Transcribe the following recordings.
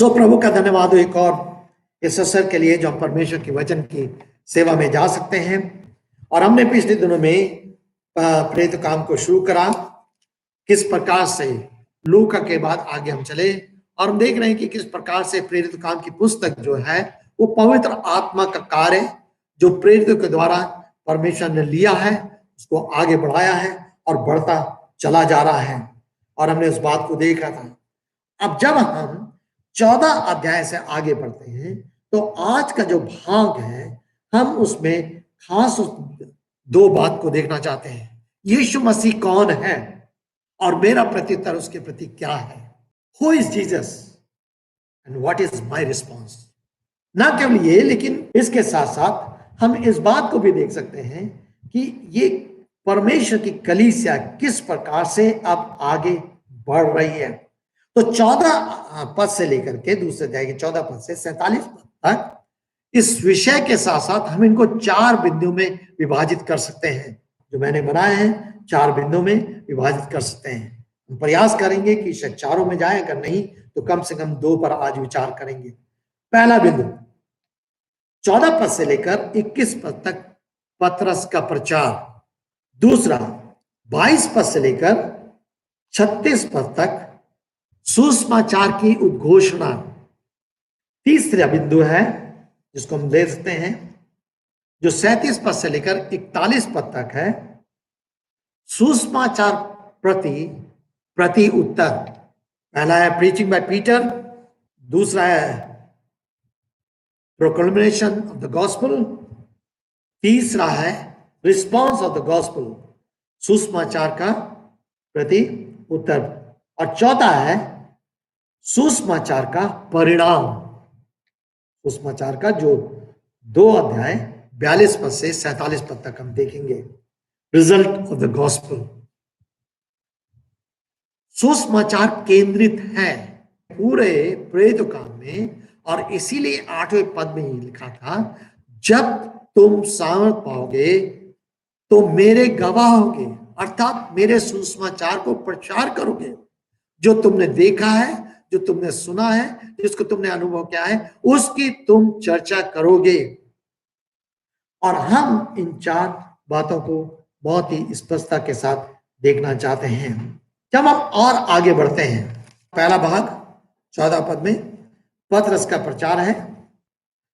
प्रभु का धन्यवाद हो एक और इस अवसर के लिए जो हम परमेश्वर की वचन की सेवा में जा सकते हैं। और हमने पिछले दिनों में प्रेरित काम को शुरू करा, किस प्रकार से लूका के बाद आगे हम चले और हम देख रहे हैं कि किस प्रकार से प्रेरित काम की पुस्तक जो है वो पवित्र आत्मा का कार्य जो प्रेरितों के द्वारा परमेश्वर ने लिया है उसको आगे बढ़ाया है और बढ़ता चला जा रहा है। और हमने उस बात को देखा था। अब जब हम 14 अध्याय से आगे बढ़ते हैं तो आज का जो भाग है हम उसमें खास उस दो बात को देखना चाहते हैं। यीशु मसीह कौन है और मेरा प्रत्युत्तर उसके प्रति क्या है। Who is Jesus and what is my response. ना केवल ये, लेकिन इसके साथ साथ हम इस बात को भी देख सकते हैं कि ये परमेश्वर की कलीसिया किस प्रकार से अब आगे बढ़ रही है। तो 14 पद से लेकर के दूसरे अध्याय के 14 पद से 47 पद तक इस विषय के साथ साथ हम इनको 4 बिंदुओं में विभाजित कर सकते हैं। जो मैंने बनाए हैं 4 बिंदुओं में विभाजित कर सकते हैं। हम प्रयास करेंगे कि शायद चारों में जाए, अगर नहीं तो कम से कम 2 पर आज विचार करेंगे। पहला बिंदु 14 पद से लेकर 21 पद तक पतरस का प्रचार। दूसरा 22 पद से लेकर 36 पद तक सुसमाचार की उद्घोषणा। तीसरा बिंदु है जिसको हम ले सकते हैं जो 37 पद से लेकर 41 पद तक है, सुसमाचार प्रति उत्तर। पहला है प्रीचिंग बाय पीटर, दूसरा है प्रोक्लेमेशन ऑफ द गॉस्पेल, तीसरा है रिस्पॉन्स ऑफ द गॉस्पेल, सुसमाचार का प्रति उत्तर, और चौथा है सुसमाचार का परिणाम। सुसमाचार का जो 2 अध्याय 42 पद से 47 पद तक हम देखेंगे, रिजल्ट ऑफ द गॉस्पेल। सुसमाचार केंद्रित है पूरे प्रेरित काम में, और इसीलिए 8वें पद में ही लिखा था, जब तुम सामर्थ पाओगे तो मेरे गवाह होगे, अर्थात मेरे सुसमाचार को प्रचार करोगे। जो तुमने देखा है, जो तुमने सुना है, जिसको तुमने अनुभव किया है, उसकी तुम चर्चा करोगे। और हम इन 4 बातों को बहुत ही स्पष्टता के साथ देखना चाहते हैं। जब हम और आगे बढ़ते हैं, पहला भाग 14 पद में पतरस का प्रचार है।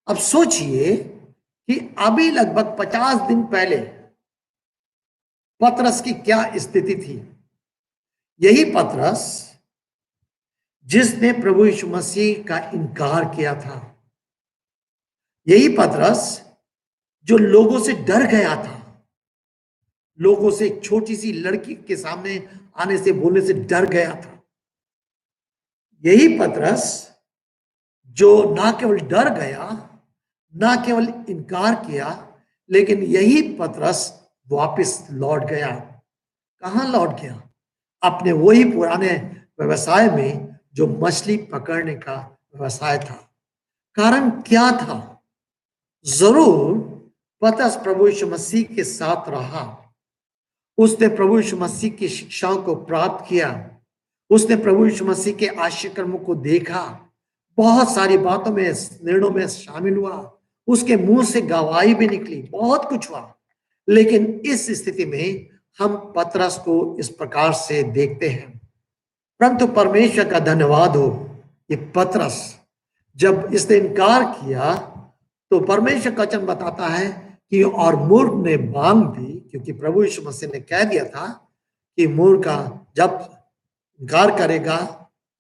अब सोचिए कि अभी लगभग 50 दिन पहले पतरस की क्या स्थिति थी। यही पतरस जिसने प्रभु यीशु मसीह का इनकार किया था, यही पतरस जो लोगों से डर गया था, लोगों से एक छोटी सी लड़की के सामने आने से बोलने से डर गया था, यही पतरस जो ना केवल डर गया, ना केवल इनकार किया, लेकिन यही पतरस वापस लौट गया। कहां लौट गया? अपने वही पुराने व्यवसाय में जो मछली पकड़ने का व्यवसाय था। कारण क्या था? जरूर पतरस प्रभु यीशु मसीह के साथ रहा, उसने प्रभु यीशु मसीह की शिक्षाओं को प्राप्त किया, उसने प्रभु यीशु मसीह के आश्चर्य कर्मों को देखा, बहुत सारी बातों में निर्णयों में शामिल हुआ, उसके मुंह से गवाही भी निकली, बहुत कुछ हुआ। लेकिन इस स्थिति में हम पतरस को इस प्रकार से देखते हैं। परंतु परमेश्वर का धन्यवाद हो, ये पतरस जब इसने इनकार किया तो परमेश्वर का वचन बताता है कि और मूर्ख ने मांग दी, क्योंकि प्रभु यीशु मसीह ने कह दिया था कि मूर्ख का जब इनकार करेगा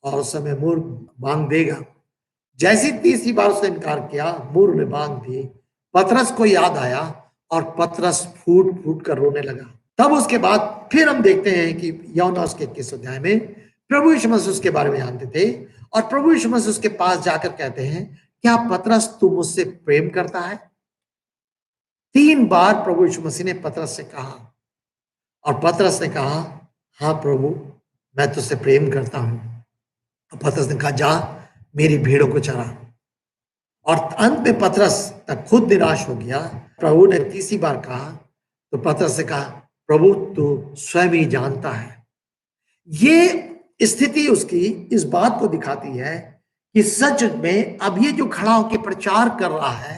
और उस समय मूर्ख मांग देगा। जैसी तीसरी बार उसने इनकार किया, मूर्ख ने मांग दी, पतरस को याद आया और पतरस फूट फूट कर रोने लगा। तब उसके बाद फिर हम देखते हैं कि यूहन्ना उसके 21 अध्याय में प्रभु यीशु मसीह उसके बारे में जानते थे, और प्रभु यीशु मसीह उसके पास जाकर कहते हैं, क्या पतरस तू मुझसे प्रेम करता है? 3 बार प्रभु यीशु मसीह ने पतरस से कहा, और पतरस ने कहा, हाँ प्रभु मैं तुझसे प्रेम करता हूं। और पतरस ने कहा, जा मेरी भेड़ों को चरा। और अंत में पतरस तक खुद निराश हो गया। प्रभु ने तीसरी बार कहा तो पतरस ने कहा, प्रभु तू स्वयं ही जानता है। ये स्थिति उसकी इस बात को दिखाती है कि सच में अब ये जो खड़ा होकर प्रचार कर रहा है,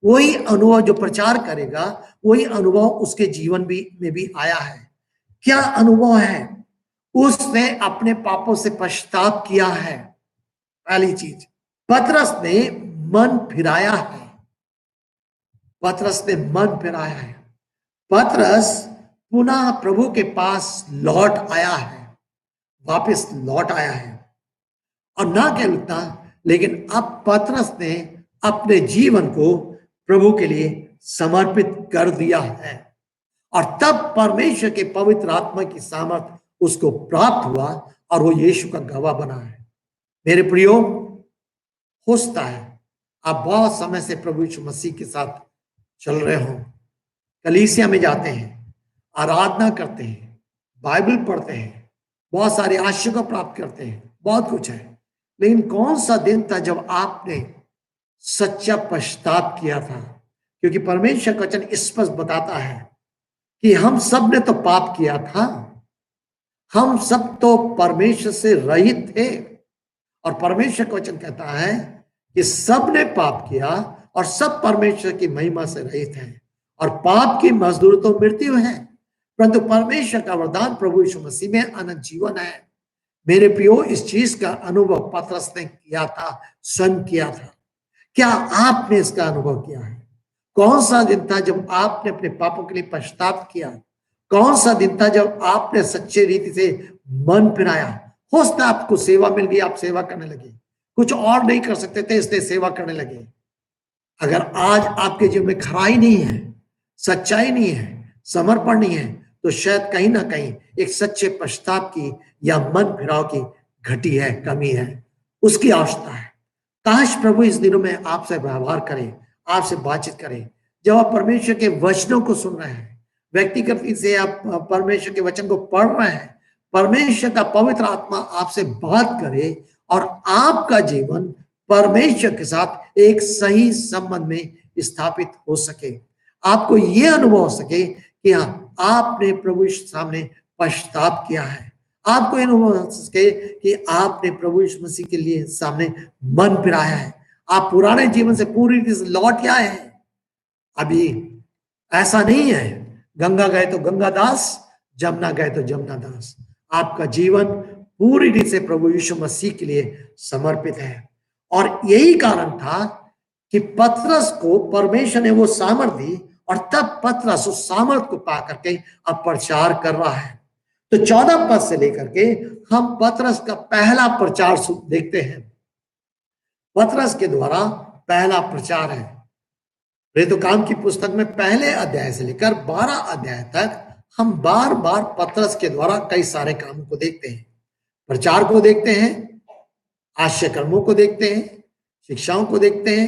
वही अनुभव जो प्रचार करेगा, वही अनुभव उसके जीवन में भी आया है। क्या अनुभव है? उसने अपने पापों से पश्चाताप किया है। पहली चीज, पतरस ने मन फिराया है। पतरस ने मन फिराया है। पतरस पुनः प्रभु के पास लौट आया है, वापस लौट आया है। और ना केवल इतना, लेकिन अब पतरस ने अपने जीवन को प्रभु के लिए समर्पित कर दिया है। और तब परमेश्वर के पवित्र आत्मा की सामर्थ उसको प्राप्त हुआ और वो यीशु का गवाह बना है। मेरे प्रियो, हो सकता है आप बहुत समय से प्रभु यीशु मसीह के साथ चल रहे हो, कलीसिया में जाते हैं, आराधना करते हैं, बाइबल पढ़ते हैं, बहुत सारे आशीष को प्राप्त करते हैं, बहुत कुछ है। लेकिन कौन सा दिन था जब आपने सच्चा पश्चाताप किया था? क्योंकि परमेश्वर का वचन स्पष्ट बताता है कि हम सब ने तो पाप किया था, हम सब तो परमेश्वर से रहित थे। और परमेश्वर का वचन कहता है कि सब ने पाप किया और सब परमेश्वर की महिमा से रहित हैं, और पाप की मजदूरी तो मृत्यु है, परंतु परमेश्वर का वरदान प्रभु यीशु मसीह में अनंत जीवन है। मेरे प्रियो, इस चीज का अनुभव पतरस ने किया था, स्वयं किया था। क्या आपने इसका अनुभव किया है? कौन सा दिन था जब आपने अपने पापों के लिए पश्चाताप किया? कौन सा दिन था जब आपने सच्चे रीति से मन फिराया? हो सकता है आपको सेवा मिल गई, आप सेवा करने लगे, कुछ और नहीं कर सकते थे इसलिए सेवा करने लगे। अगर आज आपके जीवन में खराई नहीं है, सच्चाई नहीं है, समर्पण नहीं है, तो शायद कहीं ना कहीं एक सच्चे पश्चाताप की या मन फिराव की घटी है, कमी है, उसकी आवश्यकता है। काश प्रभु इस दिनों में आपसे व्यवहार करें, आपसे बातचीत करें। जब आप परमेश्वर के वचनों को सुन रहे हैं, व्यक्तिगत से आप परमेश्वर के वचन को पढ़ रहे हैं, परमेश्वर का पवित्र आत्मा आपसे बात करे और आपका जीवन परमेश्वर के साथ एक सही संबंध में स्थापित हो सके। आपको यह अनुभव हो सके कि हाँ, आपने प्रभु के सामने पश्चाताप किया है। आपको अनुभव हो सके कि आपने प्रभु यीशु मसीह के लिए सामने मन फिराया है, आप पुराने जीवन से पूरी रीति से लौट आए हैं। अभी ऐसा नहीं है गंगा गए तो गंगा दास, जमुना गए तो जमुना दास। आपका जीवन पूरी रीति से प्रभु यीशु मसीह के लिए समर्पित है। और यही कारण था कि पतरस को परमेश्वर ने वो सामर्थ दी, और तब पतरस उस सामर्थ को पा करके अब प्रचार कर रहा है। तो 14 पद से लेकर के हम पतरस का पहला प्रचार देखते हैं। पतरस के द्वारा पहला प्रचार है। प्रेरितों काम की पुस्तक में पहले अध्याय से लेकर 12 अध्याय तक हम बार बार पतरस के द्वारा कई सारे कामों को देखते हैं। प्रचार को देखते हैं, आश्चर्य कर्मों को देखते हैं, शिक्षाओं को देखते हैं,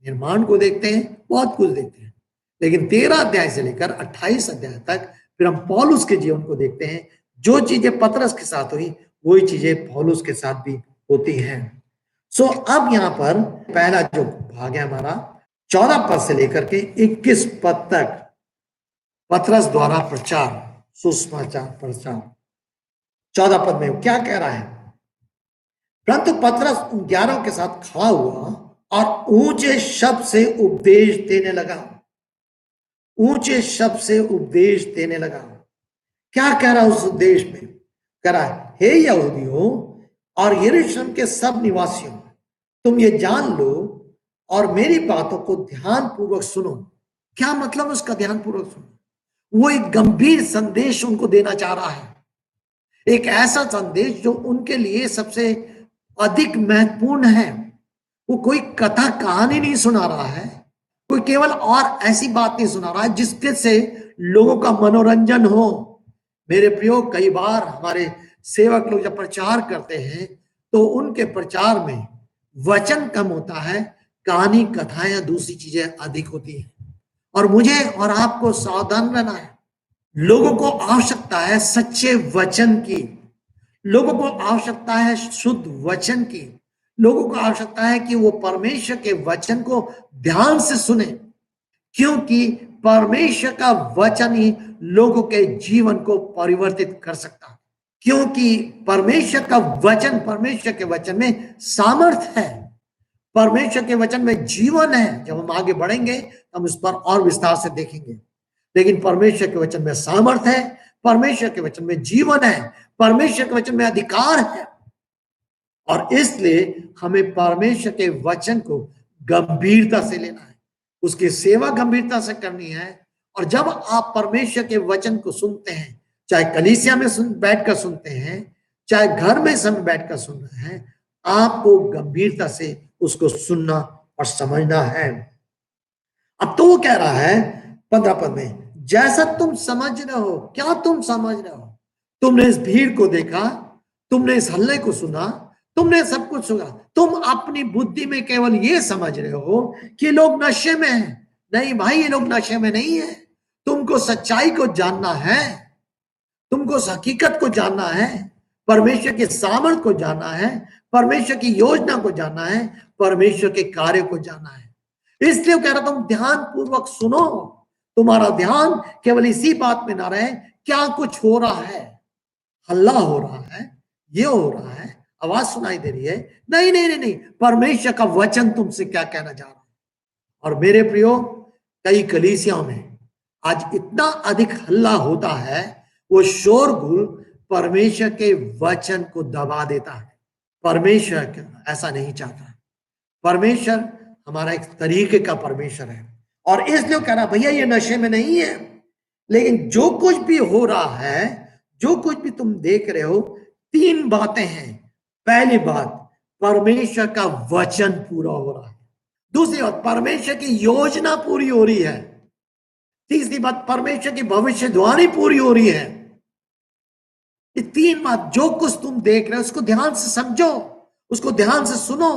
निर्माण को देखते हैं, बहुत कुछ देखते हैं। लेकिन 13 अध्याय से लेकर 28 अध्याय तक फिर हम पौलुस के जीवन को देखते हैं। जो चीजें पतरस के साथ हुई, वही चीजें पौलुस के साथ भी होती हैं। सो अब यहाँ पर पहला जो भाग है हमारा, 14 पद से लेकर के 21 पद तक पतरस द्वारा प्रचार, सुसमाचार प्रचार। 14 पद में क्या कह रहा है? परंतु पतरस उन 11 के साथ खड़ा हुआ और ऊंचे शब्द से उपदेश देने लगा। ऊंचे शब्द से उपदेश देने लगा। क्या कह रहा है उस उपदेश में? कह रहा है, हे यहूदियों और यरूशलेम के सब निवासियों, तुम ये जान लो और मेरी बातों को ध्यान पूर्वक सुनो। क्या मतलब उसका ध्यान पूर्वक सुनो? वो एक गंभीर संदेश उनको देना चाह रहा है, एक ऐसा संदेश जो उनके लिए सबसे अधिक महत्वपूर्ण है। वो कोई कथा कहानी नहीं सुना रहा है, कोई केवल और ऐसी बात नहीं सुना रहा है जिसके से लोगों का मनोरंजन हो। मेरे प्रियो, कई बार हमारे सेवक लोग जब प्रचार करते हैं तो उनके प्रचार में वचन कम होता है, कहानी, कथाएं या दूसरी चीजें अधिक होती हैं। और मुझे और आपको सावधान रहना है। लोगों को आवश्यकता है सच्चे वचन की, लोगों को आवश्यकता है शुद्ध वचन की, लोगों को आवश्यकता है कि वो परमेश्वर के वचन को ध्यान से सुने, क्योंकि परमेश्वर का वचन ही लोगों के जीवन को परिवर्तित कर सकता है। क्योंकि परमेश्वर का वचन, परमेश्वर के वचन में सामर्थ है। परमेश्वर के वचन में जीवन है। जब हम आगे बढ़ेंगे हम इस पर और विस्तार से देखेंगे। लेकिन परमेश्वर के वचन में सामर्थ है, परमेश्वर के वचन में जीवन है, परमेश्वर के वचन में अधिकार है। और इसलिए हमें परमेश्वर के वचन को गंभीरता से लेना है, उसकी सेवा गंभीरता से करनी है। और जब आप परमेश्वर के वचन को सुनते हैं, चाहे कलीसिया में बैठकर सुनते हैं, चाहे घर में समय बैठकर सुन रहे हैं, आपको गंभीरता से उसको सुनना और समझना है। अब तो वो कह रहा है 15 पद में, जैसा तुम समझ रहे हो। क्या तुम समझ रहे हो? तुमने इस भीड़ को देखा, तुमने इस हल्ले को सुना, तुमने सब कुछ सुना। तुम अपनी बुद्धि में केवल ये समझ रहे हो कि लोग नशे में हैं। नहीं भाई, ये लोग नशे में नहीं है। तुमको सच्चाई को जानना है, तुमको हकीकत को जानना है, परमेश्वर के सामर्थ को जानना है, परमेश्वर की योजना को जानना है, परमेश्वर के कार्य को जानना है। इसलिए कह रहा तुम ध्यान पूर्वक सुनो। तुम्हारा ध्यान केवल इसी बात में ना रहे क्या कुछ हो रहा है, हल्ला हो रहा है, ये हो रहा है, आवाज सुनाई दे रही है। नहीं नहीं नहीं नहीं, परमेश्वर का वचन तुमसे क्या कहना चाह रहा है। और मेरे प्रियो, कई कलीसियाओं में आज इतना अधिक हल्ला होता है, वो शोरगुल परमेश्वर के वचन को दबा देता है। परमेश्वर ऐसा नहीं चाहता। परमेश्वर हमारा एक तरीके का परमेश्वर है। और इसलिए कह रहा भैया ये नशे में नहीं है। लेकिन जो कुछ भी हो रहा है, जो कुछ भी तुम देख रहे हो, 3 बातें हैं। पहली बात, परमेश्वर का वचन पूरा हो रहा है। दूसरी बात, परमेश्वर की योजना पूरी हो रही है। तीसरी बात, परमेश्वर की भविष्यवाणी पूरी हो रही है। ये 3 बात, जो कुछ तुम देख रहे हो उसको ध्यान से समझो, उसको ध्यान से सुनो।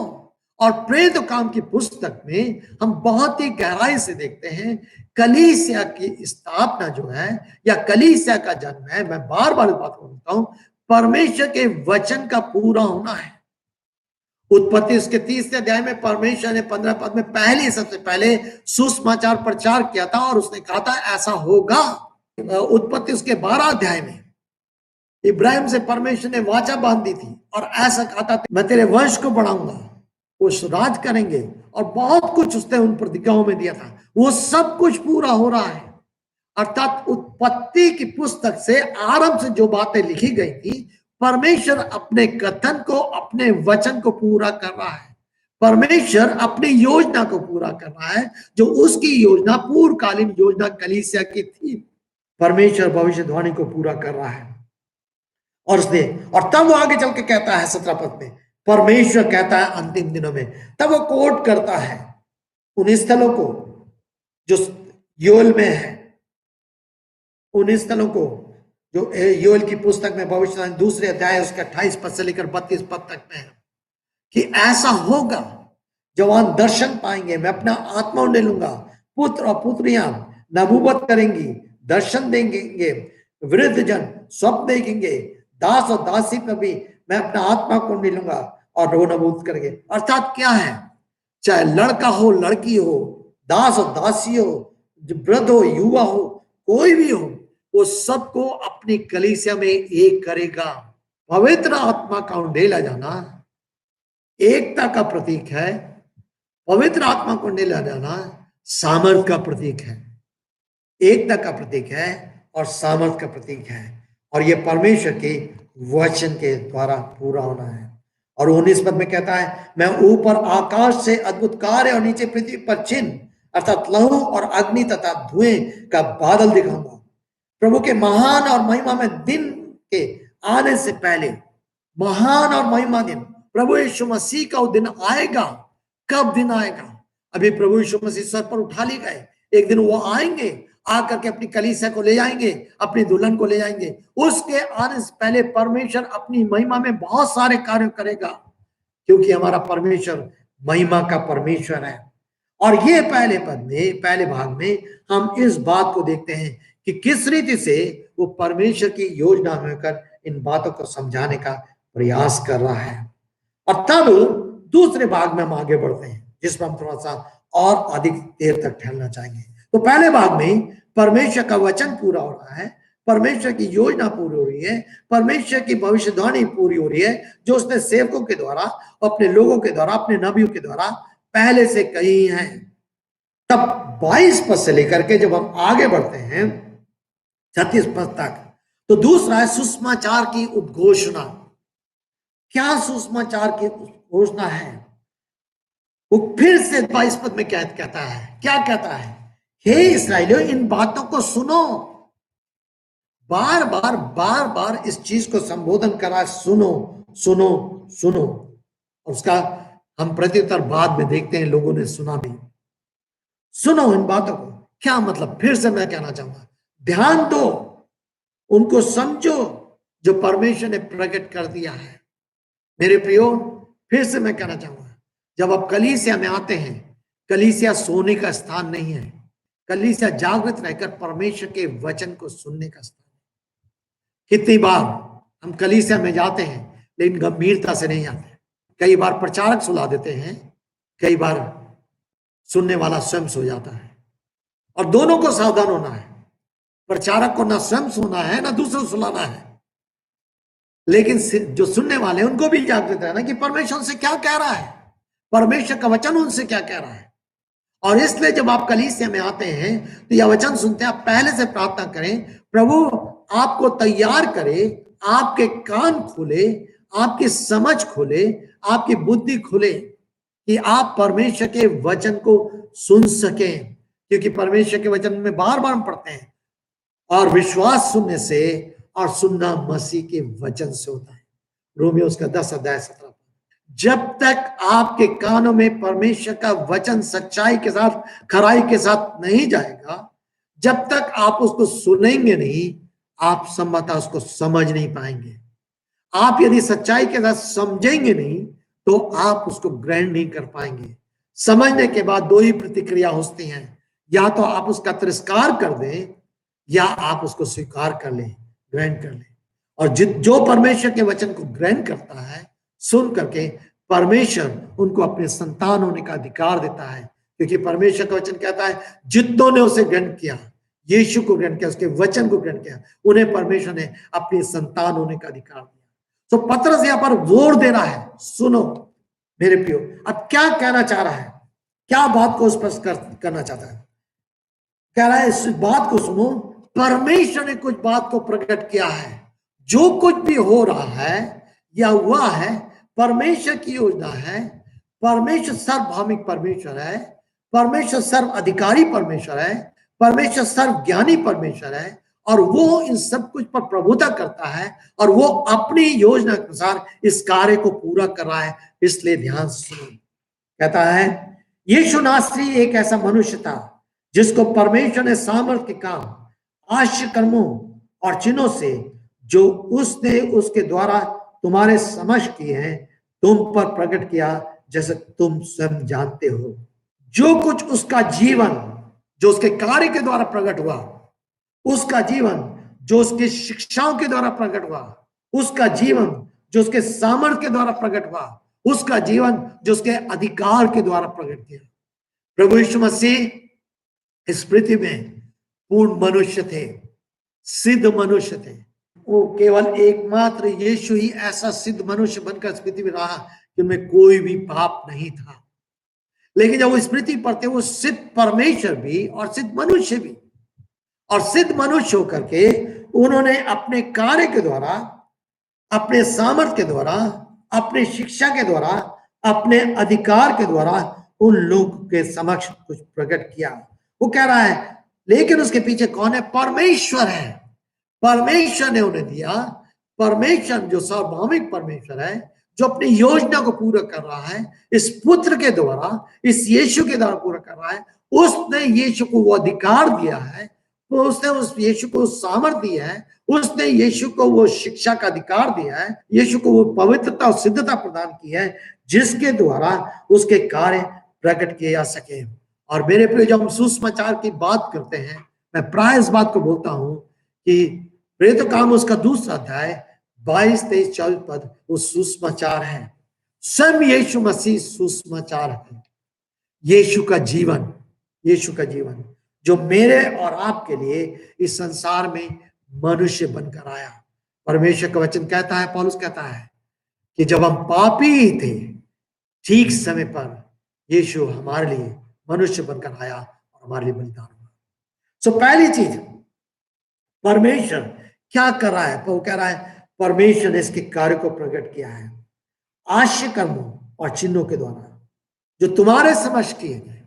और प्रेरित काम की पुस्तक में हम बहुत ही गहराई से देखते हैं कलीसिया की स्थापना जो है या कलीसिया का जन्म है। मैं बार बार इस बात को बोलता हूं, परमेश्वर के वचन का पूरा होना है। उत्पत्ति उसके 30 अध्याय में परमेश्वर ने 15 पद में सबसे पहले सुसमाचार प्रचार किया था और उसने कहा था ऐसा होगा। उत्पत्ति उसके 12 अध्याय में इब्राहिम से परमेश्वर ने वाचा बांध दी थी और ऐसा कहा था मैं तेरे वंश को बढ़ाऊंगा, वो राज करेंगे। और बहुत कुछ उसने उन प्रतिज्ञाओं में दिया था। वो सब कुछ पूरा हो रहा है। अर्थात उत्पत्ति की पुस्तक से आरंभ से जो बातें लिखी गई थी, परमेश्वर अपने कथन को, अपने वचन को पूरा कर रहा है। परमेश्वर अपनी योजना को पूरा कर रहा है, जो उसकी योजना पूर्वकालीन योजना कलीसिया की थी। परमेश्वर भविष्यवाणी को पूरा कर रहा है। और तब वो आगे चल के कहता है 17 पद में, परमेश्वर कहता है अंतिम दिनों में, तब वो कोट करता है उन स्थलों को जो योएल में है, उन स्थलों को जो योएल की पुस्तक में भविष्यवाणी 2 अध्याय उसके 28 पद से लेकर 32 पद तक में है कि ऐसा होगा, जवान दर्शन पाएंगे, मैं अपना आत्मा उन्हें लूंगा, पुत्र और पुत्रियां नबूवत करेंगी, दर्शन देंगे, वृद्ध जन स्वप्न देखेंगे, दास और दासी पर भी मैं अपना आत्मा को मिलूंगा और रो नबूत करेंगे। अर्थात क्या है, चाहे लड़का हो, लड़की हो, दास और दासी हो, वृद्ध हो, युवा हो, कोई भी हो, वो सबको अपनी कलीसिया में एक करेगा। पवित्र आत्मा का उंडेला जाना एकता का प्रतीक है। पवित्र आत्मा को उंडेला जाना सामर्थ का प्रतीक है, एकता का प्रतीक है और सामर्थ का प्रतीक है। और ये परमेश्वर के वचन के द्वारा पूरा होना है। और 19 पद में कहता है, मैं ऊपर आकाश से अद्भुत कार्य और नीचे पृथ्वी पर चिन्ह अर्थात लहू और अग्नि तथा धुएं का बादल दिखाऊंगा। प्रभु के महान और महिमा में दिन के आने से पहले, महान और महिमा दिन, प्रभु यीशु मसीह का वो दिन आएगा। कब दिन आएगा? अभी प्रभु यीशु मसीह सर पर उठा लिए गए, एक दिन वो आएंगे, आकर के अपनी कलीसिया को ले जाएंगे, अपनी दुल्हन को ले जाएंगे। उसके आने से पहले परमेश्वर अपनी महिमा में बहुत सारे कार्य करेगा, क्योंकि हमारा परमेश्वर महिमा का परमेश्वर है। और ये पहले पद में, पहले भाग में हम इस बात को देखते हैं कि किस रीति से वो परमेश्वर की योजना में कर इन बातों को समझाने का प्रयास कर रहा है। और तब दूसरे भाग में हम आगे बढ़ते हैं, जिसमें हम थोड़ा सा और अधिक देर तक ठहरना चाहेंगे। तो पहले भाग में परमेश्वर का वचन पूरा हो रहा है, परमेश्वर की योजना पूरी हो रही है, परमेश्वर की भविष्यवाणी पूरी हो रही है, जो उसने सेवकों के द्वारा, अपने लोगों के द्वारा, अपने नबियों के द्वारा पहले से कही हैं। तब 22 पद से लेकर के जब हम आगे बढ़ते हैं 36 पद तक, तो दूसरा है सुसमाचार की उद्घोषणा। क्या सुसमाचार की घोषणा है? वो फिर से 22 पद में क्या कहता है? क्या कहता है? हे इस्राएलियों, इन बातों को सुनो। बार बार इस चीज को संबोधन करा, सुनो सुनो सुनो। उसका हम प्रत्युत्तर बाद में देखते हैं, लोगों ने सुना भी। सुनो इन बातों को, क्या मतलब? फिर से मैं कहना चाहूंगा, ध्यान दो, उनको समझो जो परमेश्वर ने प्रकट कर दिया है। मेरे प्रियो, फिर से मैं कहना चाहूंगा, जब आप कलीसिया में आते हैं, कलीसिया सोने का स्थान नहीं है, कलीसिया जागृत रहकर परमेश्वर के वचन को सुनने का स्थान है। कितनी बार हम कलीसिया में जाते हैं लेकिन गंभीरता से नहीं आते। कई बार प्रचारक सुला देते हैं, कई बार सुनने वाला स्वयं सो जाता है। और दोनों को सावधान होना है, प्रचारक को ना स्वयं सोना है ना दूसरों सुलाना है, लेकिन जो सुनने वाले हैं उनको भी जागृत रहना कि परमेश्वर उनसे क्या कह रहा है, परमेश्वर का वचन उनसे क्या कह रहा है। और इसलिए जब आप कलीसिया में आते हैं तो यह वचन सुनते हैं, आप पहले से प्रार्थना करें, प्रभु आपको तैयार करे, आपके कान खुले, आपकी समझ खुले, आपकी बुद्धि खुले कि आप परमेश्वर के वचन को सुन सकें। क्योंकि परमेश्वर के वचन में बार बार हम पढ़ते हैं, और विश्वास सुनने से और सुनना मसीह के वचन से होता है। रोमियो उसका 10 अध्याय 17। जब तक आपके कानों में परमेश्वर का वचन सच्चाई के साथ, खराई के साथ नहीं जाएगा, जब तक आप उसको सुनेंगे नहीं, आप संभवतः उसको समझ नहीं पाएंगे। आप यदि सच्चाई के साथ समझेंगे नहीं तो आप उसको ग्रहण नहीं कर पाएंगे। समझने के बाद दो ही प्रतिक्रिया होती हैं, या तो आप उसका तिरस्कार कर दें या आप उसको स्वीकार कर लें, ग्रहण कर लें। और जो परमेश्वर के वचन को ग्रहण करता है, सुन करके परमेश्वर उनको अपने संतान होने का अधिकार देता है। क्योंकि परमेश्वर का वचन कहता है, जितनों ने उसे ग्रहण किया, यीशु को ग्रहण किया, उसके वचन को ग्रहण किया, उन्हें परमेश्वर ने अपने संतान होने का अधिकार दिया। तो पतरस यहां पर जोर दे रहा है, सुनो मेरे प्रियो। अब क्या कहना चाह रहा है, क्या बात को स्पष्ट करना चाहता है? कह रहा है इस बात को सुनो, परमेश्वर ने कुछ बात को प्रकट किया है। जो कुछ भी हो रहा है या हुआ है, परमेश्वर की योजना है। परमेश्वर सर्वभौमिक परमेश्वर है, परमेश्वर सर्व अधिकारी परमेश्वर है, परमेश्वर सर्व ज्ञानी परमेश्वर है, और वो इन सब कुछ पर प्रभुता करता है, और वो अपनी योजना के अनुसार इस कार्य को पूरा कर रहा है। इसलिए ध्यान सुनो। कहता है, यीशु नासरी एक ऐसा मनुष्य था जिसको परमेश्वर ने सामर्थ्य के काम, आश्चर्य कर्मों और चिन्हों से, जो उसने उसके द्वारा तुम्हारे समक्ष किए हैं, तुम पर प्रकट किया, जैसे तुम स्वयं जानते हो। जो कुछ उसका जीवन, जो उसके कार्य के द्वारा प्रकट हुआ, उसका जीवन जो उसकी शिक्षाओं के द्वारा प्रकट हुआ, उसका जीवन जो उसके सामर्थ्य के द्वारा प्रकट हुआ, उसका जीवन जो उसके अधिकार के द्वारा प्रकट किया। प्रभु यीशु मसीह इस पृथ्वी में पूर्ण मनुष्य थे, सिद्ध मनुष्य थे। वो केवल एकमात्र यीशु ही ऐसा सिद्ध मनुष्य बनकर इस पृथ्वी में रहा जिनमें कोई भी पाप नहीं था। लेकिन जब वो इस पृथ्वी पर थे, वो सिद्ध परमेश्वर भी और सिद्ध मनुष्य भी। और सिद्ध मनुष्य होकर के उन्होंने अपने कार्य के द्वारा, अपने सामर्थ्य के द्वारा, अपने शिक्षा के द्वारा, अपने अधिकार के द्वारा उन लोगों के समक्ष कुछ प्रकट किया। वो कह रहा है, लेकिन उसके पीछे कौन है? परमेश्वर है। परमेश्वर ने उन्हें दिया। परमेश्वर जो सार्वभौमिक परमेश्वर है, जो अपनी योजना को पूरा कर रहा है, इस पुत्र के द्वारा, इस यीशु के द्वारा पूरा कर रहा है। उसने यीशु को वो अधिकार दिया है, तो उसने उस यीशु को सामर्थ्य दिया है, उसने यीशु को वो शिक्षा का अधिकार दिया है, यीशु को वो पवित्रता और सिद्धता प्रदान की है, जिसके द्वारा उसके कार्य प्रकट किए जा सके। और मेरे प्रिय, जब हम सुसमाचार की बात करते हैं, मैं प्राय इस बात को बोलता हूं कि प्रेरित काम उसका दूसरा अध्याय 22, 23, 24 पद वो सुसमाचार है। स्वयं यीशु मसीह सुसमाचार है। यीशु का जीवन, यीशु का जीवन जो मेरे और आपके लिए इस संसार में मनुष्य बनकर आया। परमेश्वर का वचन कहता है, पौलुस कहता है कि जब हम पापी ही थे, ठीक समय पर यीशु हमारे लिए मनुष्य बनकर आया और हमारे लिए बलिदान हुआ। सो पहली चीज, परमेश्वर क्या कर रहा है? वो कह रहा है परमेश्वर ने इसके कार्य को प्रकट किया है आश्चर्य कर्मों और चिन्हों के द्वारा जो तुम्हारे समझ किए गए।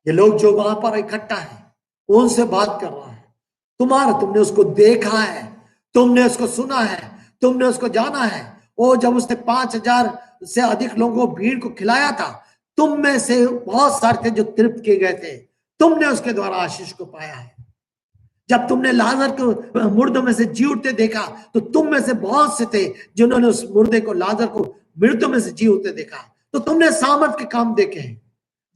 ये लोग जो वहां पर इकट्ठा है, उनसे बात कर रहा है। तुमने उसको देखा है, तुमने उसको सुना है, तुमने उसको जाना है। वो जब उसने 5,000 से अधिक लोगों को, भीड़ को खिलाया था, तुम में से बहुत सारे थे जो तृप्त किए गए थे। तुमने उसके द्वारा आशीष को पाया है। जब तुमने लाजर को मुर्दों में से जी उठते देखा, तो तुम में से बहुत से थे जिन्होंने उस मुर्दे को, लाजर को मृतों में से जी उठते देखा। तो तुमने सामर्थ के काम देखे हैं।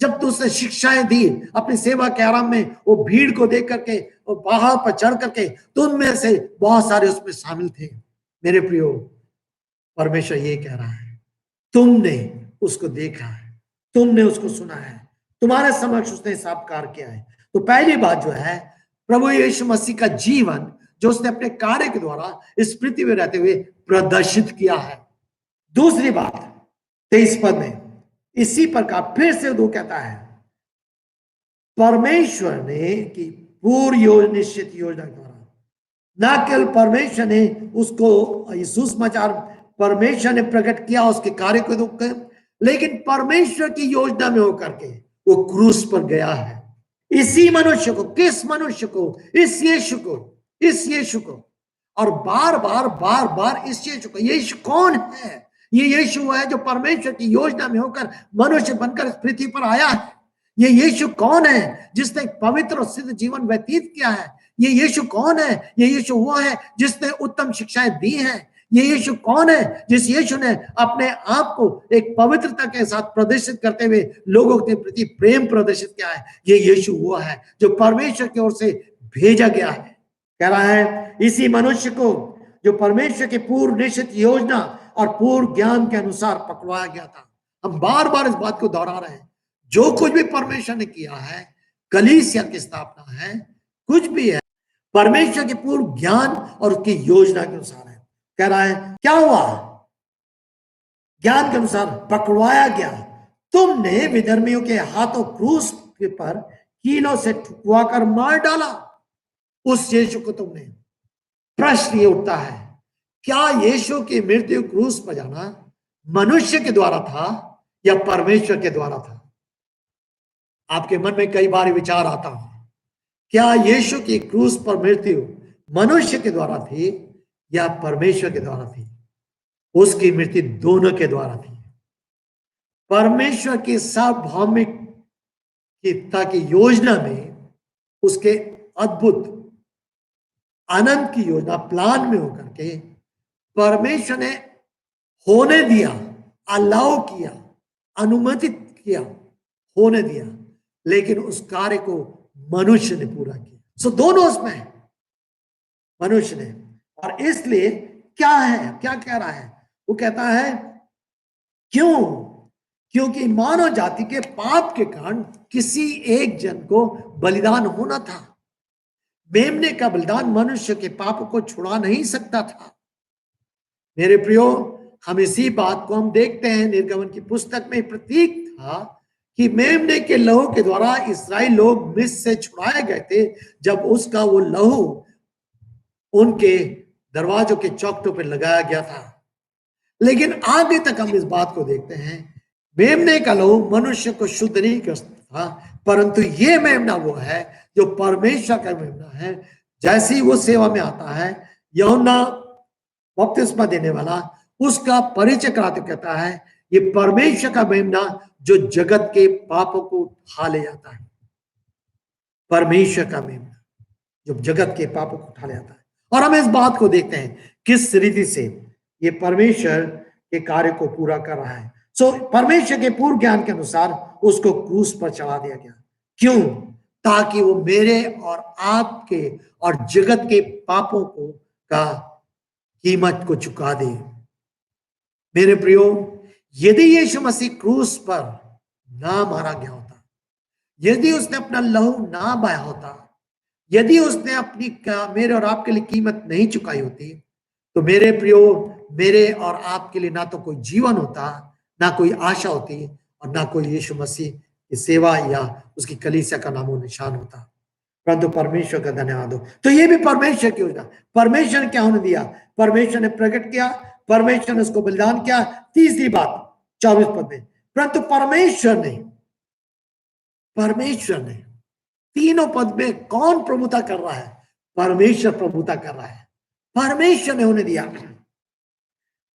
जब तुमसे शिक्षाएं दी अपनी सेवा के आराम में, वो भीड़ को देख करके, वो पहाड़ पर चढ़ करके, तुम में से बहुत सारे उसमें शामिल थे। मेरे प्रियो, परमेश्वर ये कह रहा है, तुमने उसको देखा है, तुमने उसको सुना है, तुम्हारे समक्ष उसने साक्षात्कार किया है। तो पहली बात जो है, प्रभु यीशु मसीह का जीवन जो उसने अपने कार्य के द्वारा इस पृथ्वी में रहते हुए प्रदर्शित किया है। दूसरी बात, 23 पद में इसी प्रकार फिर से वो कहता है, परमेश्वर ने की पूर्व निश्चित योजना के द्वारा, ना केवल परमेश्वर ने उसको, यीशु समाचार परमेश्वर ने प्रकट किया उसके कार्य को, लेकिन परमेश्वर की योजना में होकर के वो क्रूस पर गया है। इसी मनुष्य को, किस मनुष्य को? इस यीशु को, इस यीशु को। और बार बार इस यीशु को। यीशु कौन है? ये यीशु है जो परमेश्वर की योजना में होकर मनुष्य बनकर इस पृथ्वी पर आया है। ये यीशु कौन है जिसने पवित्र और सिद्ध जीवन व्यतीत किया है? ये यीशु कौन है? ये यीशु वो है जिसने उत्तम शिक्षाएं दी हैं। ये यीशु कौन है? जिस यीशु ने अपने आप को एक पवित्रता के साथ प्रदर्शित करते हुए लोगों के प्रति प्रेम प्रदर्शित किया है। ये यीशु वो है जो परमेश्वर की ओर से भेजा गया है। कह रहा है इसी मनुष्य को जो परमेश्वर की पूर्व निश्चित योजना और पूर्व ज्ञान के अनुसार पकड़वाया गया था। हम बार बार इस बात को दोहरा रहे हैं, जो कुछ भी परमेश्वर ने किया है, कलीसिया की स्थापना है, कुछ भी है, परमेश्वर के पूर्व ज्ञान और उसकी योजना के अनुसार है। कह रहा है क्या हुआ? ज्ञान के अनुसार पकड़वाया गया। तुमने विधर्मियों के हाथों क्रूस पर कीलों से ठुकवाकर मार डाला उस यीशु को तुमने। प्रश्न ये उठता है, क्या यीशु की मृत्यु क्रूस पर जाना मनुष्य के द्वारा था या परमेश्वर के द्वारा था? आपके मन में कई बार विचार आता हो, क्या यीशु की क्रूस पर मृत्यु मनुष्य के द्वारा थी या परमेश्वर के द्वारा थी? उसकी मृत्यु दोनों के द्वारा थी। परमेश्वर की सार्वभौमिकता की योजना में, उसके अद्भुत आनंद की योजना, प्लान में होकर के परमेश्वर ने होने दिया, अलाउ किया, अनुमतित किया, होने दिया, लेकिन उस कार्य को मनुष्य ने पूरा किया। सो दोनों उसमें मनुष्य ने। और इसलिए क्या है, क्या कह रहा है? वो कहता है क्यों? क्योंकि मानव जाति के पाप के कारण किसी एक जन को बलिदान होना था। मेमने का बलिदान मनुष्य के पाप को छुड़ा नहीं सकता था। मेरे प्रियो, हम इसी बात को हम देखते हैं निर्गमन की पुस्तक में प्रतीक था कि मेमने के लहू के द्वारा इस्राएल लोग मिस्र से छुड़ाए गए थे, जब उसका वो लहू उनके दरवाजों के चौखटों पर लगाया गया था। लेकिन आगे तक हम इस बात को देखते हैं, मेमने का लहू मनुष्य को शुद्ध नहीं कर सकता था, परंतु ये मेमना वो है जो परमेश्वर का मेमना है। जैसे ही वो सेवा में आता है, यूहन्ना बपतिस्मा देने वाला, उसका परिचय कराते कहता है ये परमेश्वर का मेमना जो जगत के पापों को उठा ले जाता है। परमेश्वर का मेमना जो जगत के पापों को उठा ले जाता है। और हम इस बात को देखते हैं किस रीति से ये परमेश्वर के कार्य को पूरा कर रहा है। सो परमेश्वर के पूर्व ज्ञान के अनुसार उसको क्रूस पर चढ़ा दिया गया। क्यों? ताकि वो मेरे और आपके और जगत के पापों को का कीमत को चुका दे। मेरे प्रियो, यदि यीशु मसीह क्रूस पर ना मारा गया होता, यदि उसने अपना लहू ना बहाया होता, यदि उसने अपनी मेरे और आपके लिए कीमत नहीं चुकाई होती, तो मेरे प्रियो, मेरे और आपके लिए ना तो कोई जीवन होता, ना कोई आशा होती, और ना कोई यीशु मसीह की सेवा या उसकी कलीसिया का नामो निशान होता। परंतु परमेश्वर का धन्यवाद हो। तो ये भी परमेश्वर की योजना। परमेश्वर ने क्या होने दिया? परमेश्वर ने प्रकट किया, परमेश्वर ने उसको बलिदान किया। तीसरी बात 24 पद में, परंतु परमेश्वर ने तीनों पद में कौन प्रभुता कर रहा है? परमेश्वर प्रभुता कर रहा है। परमेश्वर ने होने दिया।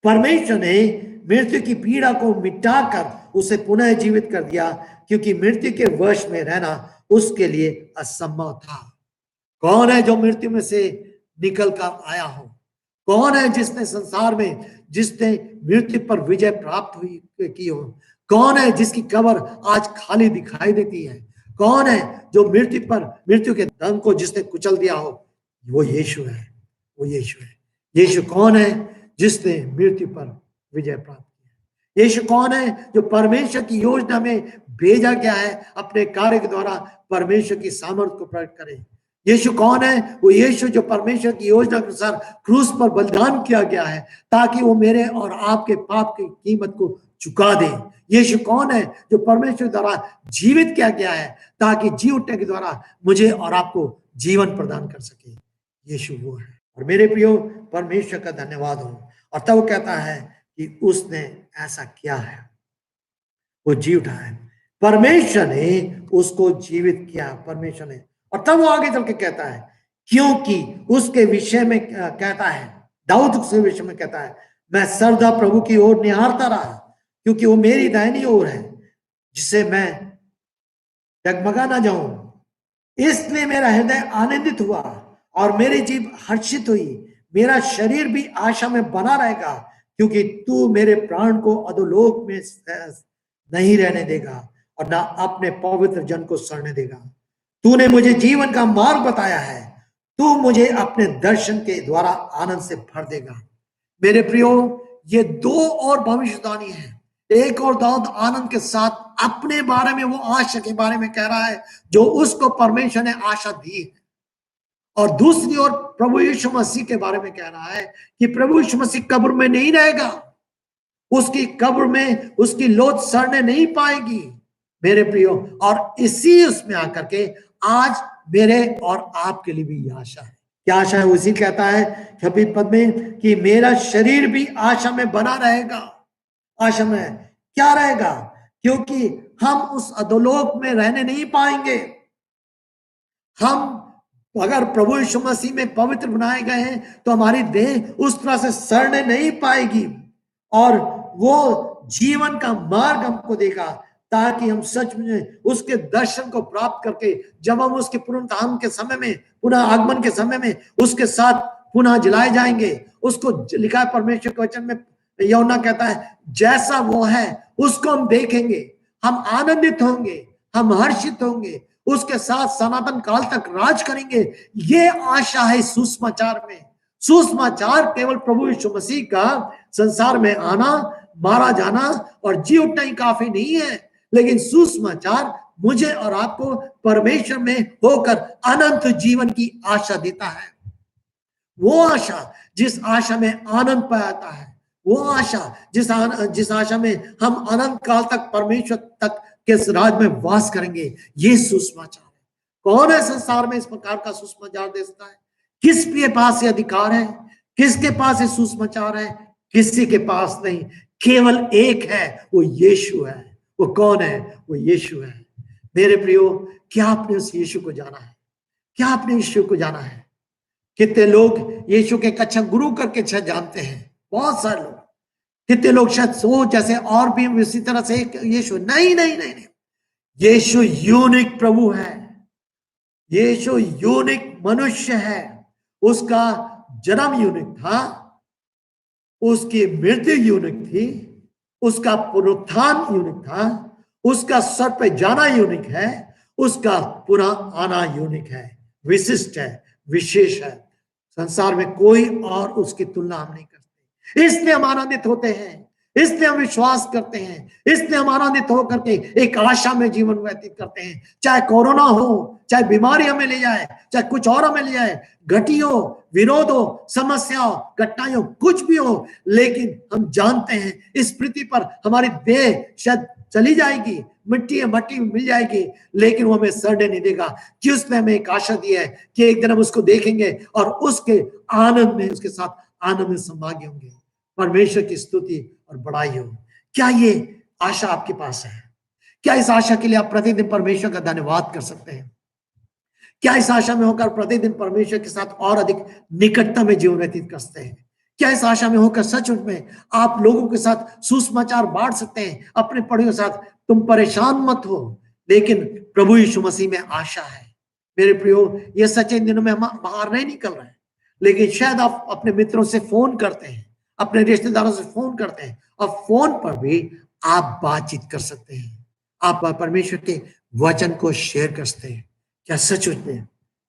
परमेश्वर ने मृत्यु की पीड़ा को मिटाकर उसे पुनः जीवित कर दिया, क्योंकि मृत्यु के वश में रहना उसके लिए असंभव था। कौन है जो मृत्यु में से निकल कर आया हो? कौन है जिसने संसार में, जिसने मृत्यु पर विजय प्राप्त हुई की हो? कौन है जिसकी कब्र आज खाली दिखाई देती है? कौन है जो मृत्यु के दम को जिसने कुचल दिया हो? वो यीशु है। वो यीशु है। यीशु कौन है? जिसने मृत्यु पर विजय प्राप्त किया। यीशु कौन है? जो परमेश्वर की योजना में भेजा गया है अपने कार्य के द्वारा परमेश्वर की सामर्थ्य को प्रकट करे। यीशु कौन है? वो यीशु जो परमेश्वर की योजना के अनुसार क्रूस पर बलिदान किया गया है, ताकि वो मेरे और आपके पाप की कीमत को चुका दे। यीशु कौन है? जो परमेश्वर द्वारा जीवित किया गया है, ताकि जी उठने के द्वारा मुझे और आपको जीवन प्रदान कर सके। यीशु वो है। और मेरे प्रियो, परमेश्वर का धन्यवाद हो। और तब वो कहता है कि उसने ऐसा किया है, वो जी उठा है, परमेश्वर ने उसको जीवित किया। परमेश्वर ने। और तब वो आगे चल के कहता है, क्योंकि उसके विषय में कहता है, दाऊद के विषय में कहता है, मैं सर्वदा प्रभु की ओर निहारता रहा, क्योंकि वो मेरी दाहिनी ओर है, जिसे मैं डगमगा ना जाऊं। इसलिए मेरा हृदय आनंदित हुआ और मेरी जीभ हर्षित हुई। मेरा शरीर भी आशा में बना रहेगा, क्योंकि तू मेरे प्राण को अधोलोक में नहीं रहने देगा और ना अपने पवित्र जन को सड़ने देगा। तूने मुझे जीवन का मार्ग बताया है, तू मुझे अपने दर्शन के द्वारा आनंद से भर देगा। मेरे प्रियो, ये दो और भविष्यवाणी है। एक और दाऊद आनंद के साथ अपने बारे में, वो आशा के बारे में कह रहा है जो उसको परमेश्वर ने आशा दी है, और दूसरी ओर प्रभु यीशु मसीह के बारे में कह रहा है कि प्रभु यीशु मसीह कब्र में नहीं रहेगा, उसकी कब्र में उसकी लोथ सड़ने नहीं पाएगी। मेरे प्रियो, और इसी उसमें आकर के आज मेरे और आपके लिए भी आशा है। क्या आशा है? उसी कहता है 26 पद में कि मेरा शरीर भी आशा में बना रहेगा। आशा में क्या रहेगा? क्योंकि हम उस अधोलोक में रहने नहीं पाएंगे। हम अगर प्रभु यीशु मसीह में पवित्र बनाए गए हैं, तो हमारी देह उस तरह से सड़ने नहीं पाएगी, और वो जीवन का मार्ग हमको देगा, ताकि हम सच में उसके दर्शन को प्राप्त करके जब हम उसके पुनरुत्थान के समय में, पुनः आगमन के समय में उसके साथ पुनः जलाए जाएंगे। उसको लिखा है परमेश्वर के वचन में, यूहन्ना कहता है, जैसा वो है उसको हम देखेंगे, हम आनंदित होंगे, हम हर्षित होंगे, उसके साथ सनातन काल तक राज करेंगे। ये आशा है सुसमाचार में। सुसमाचार केवल प्रभु यीशु मसीह का संसार में आना, मारा जाना और जी उठना ही काफी नहीं है, लेकिन सुसमाचार मुझे और आपको परमेश्वर में होकर अनंत जीवन की आशा देता है। वो आशा जिस आशा में आनंद पाता है, वो आशा जिस आशा में हम अनंत काल तक परमेश्वर तक के राज में वास करेंगे, ये सुसमाचार है। कौन है संसार में इस प्रकार का सुसमाचार दे सकता है? किसके पास ये अधिकार है? किसके पास ये सुसमाचार है? किसी के पास नहीं, केवल एक है, वो यीशु है। वो कौन है? वो यीशु है। मेरे प्रियो, क्या आपने उस यीशु को जाना है? क्या आपने यीशु को जाना है? कितने लोग यीशु के अच्छा गुरु करके अच्छा जानते हैं, बहुत सारे लोग। कितने लोग शायद सोच जैसे और भी इसी तरह से यीशु, नहीं नहीं नहीं नहीं, यीशु यूनिक प्रभु है। यीशु यूनिक मनुष्य है। उसका जन्म यूनिक था, उसकी मृत्यु यूनिक थी, उसका पुनरुत्थान यूनिक था, उसका सर पे जाना यूनिक है, उसका पुनः आना यूनिक है, विशिष्ट है, विशेष है। संसार में कोई और उसकी तुलना हम नहीं करते। इसलिए हम आनंदित होते हैं, इसलिए हम विश्वास करते हैं, इसलिए हम आनंदित होकर के एक आशा में जीवन व्यतीत करते हैं। चाहे कोरोना हो, चाहे बीमारी हमें ले जाए, चाहे कुछ और हमें ले जाए, घटी हो, विरोध हो, समस्या हो, घटनाएं हो, कुछ भी हो, लेकिन हम जानते हैं इस पृथ्वी पर हमारी देह शायद चली जाएगी, मिट्टी में मिल जाएगी, लेकिन वो हमें सड़ने नहीं देगा, कि उसने हमें एक आशा दी है कि एक दिन हम उसको देखेंगे और उसके आनंद में, उसके साथ आनंद में संभागी होंगे। परमेश्वर की स्तुति और बड़ाई हो। क्या ये आशा आपके पास है? क्या इस आशा के लिए आप प्रतिदिन परमेश्वर का धन्यवाद कर सकते हैं? क्या इस आशा में होकर प्रतिदिन परमेश्वर के साथ और अधिक निकटता में जीवन व्यतीत कर सकते हैं? क्या इस आशा में होकर सच में आप लोगों के साथ सुसमाचार बांट सकते हैं अपने पड़ोसियों के साथ? तुम परेशान मत हो, लेकिन प्रभु यीशु मसीह में आशा है। मेरे प्रियो, ये सच इन दिनों में हम बाहर नहीं निकल रहे हैं, लेकिन शायद आप अपने मित्रों से फोन करते हैं, अपने रिश्तेदारों से फोन करते हैं, और फोन पर भी आप बातचीत कर सकते हैं, आप परमेश्वर के वचन को शेयर कर सकते हैं। क्या सच में?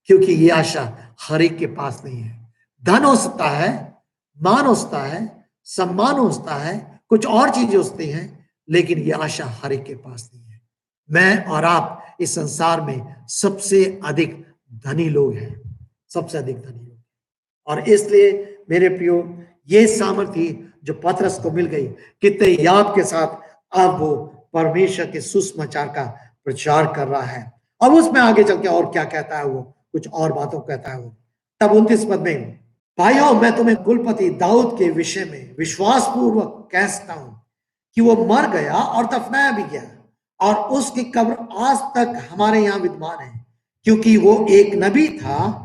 क्योंकि ये आशा हर एक के पास नहीं है। धन हो सकता है, मान हो सकता है, सम्मान हो सकता है, कुछ और चीजें होती हैं, लेकिन ये आशा हर एक के पास नहीं है। मैं और आप इस संसार में सबसे अधिक धनी लोग हैं, सबसे अधिक धनी लोग। और इसलिए मेरे प्रियो, ये सामर्थ्य जो पतरस को मिल गई, कितने याद के साथ अब वो परमेश्वर के सुसमाचार का प्रचार कर रहा है। अब उसमें आगे चल के और क्या कहता है, वो कुछ और बातों कहता है। वो तब 29 पद में, भाइयों मैं तुम्हें कुलपति दाऊद के विषय में विश्वास पूर्वक कहता हूं कि वो मर गया और दफनाया भी गया, और उसकी कब्र आज तक हमारे यहाँ विद्यमान है, क्योंकि वो एक नबी था